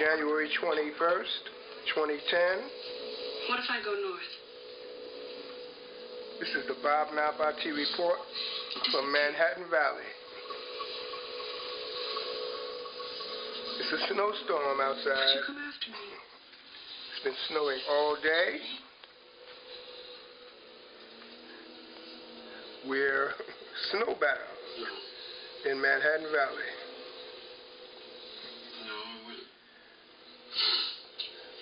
January 21st, 2010. What if I go north? This is the Bob Nabati report from Manhattan Valley. It's a snowstorm outside. Why'd you come after me? It's been snowing all day. We're snowbound in Manhattan Valley.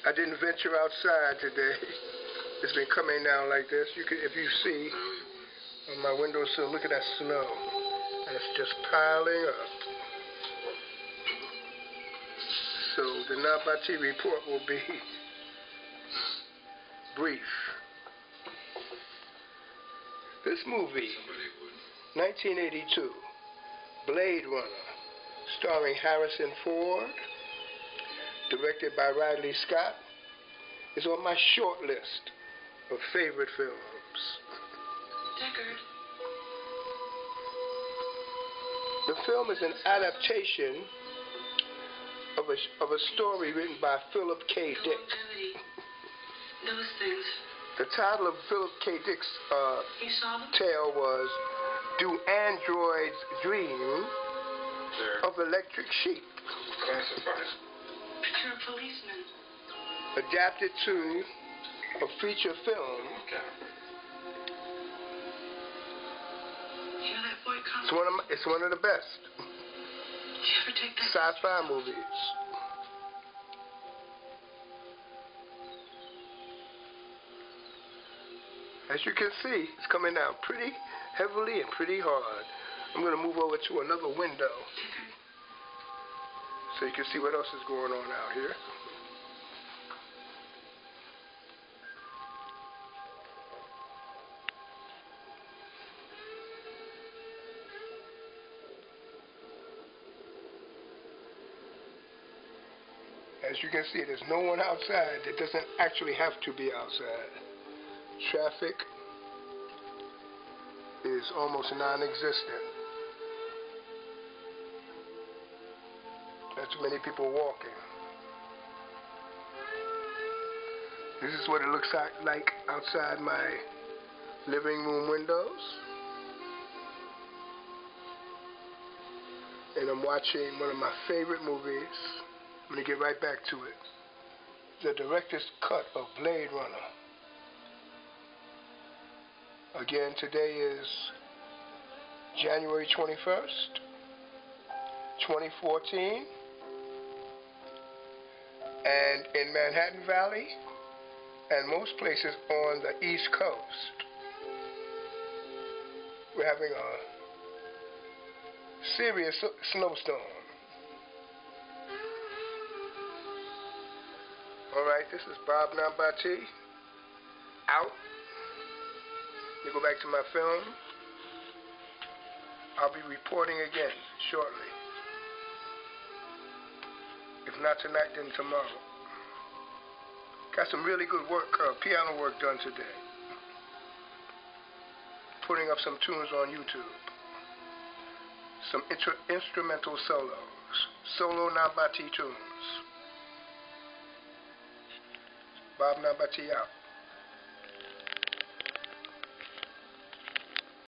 I didn't venture outside today. It's been coming down like this. If you see on my windowsill, look at that snow. And it's just piling up. So the Nabati report will be brief. This movie, 1982, Blade Runner, starring Harrison Ford, directed by Ridley Scott, is on my short list of favorite films. Deckard. The film is an adaptation of a story written by Philip K. Dick. Those things. The title of Philip K. Dick's tale was Do Androids Dream of Electric Sheep? You're a policeman. Adapted to a feature film. You know that boy comes. It's one of the best Did you ever take that sci-fi movies. As you can see, it's coming down pretty heavily and pretty hard. I'm going to move over to another window so you can see what else is going on out here. As you can see, there's no one outside that doesn't actually have to be outside. Traffic is almost non-existent. That's many people walking. This is what it looks like outside my living room windows. And I'm watching one of my favorite movies. I'm going to get right back to it. The director's cut of Blade Runner. Again, today is January 21st, 2014. And in Manhattan Valley and most places on the East Coast, we're having a serious snowstorm. All right, this is Bob Nabati, out. Let me go back to my film. I'll be reporting again shortly. If not tonight, then tomorrow. Got some really good work, piano work done today. Putting up some tunes on YouTube. Some instrumental solos. Solo Nabati tunes. Bob Nabati out.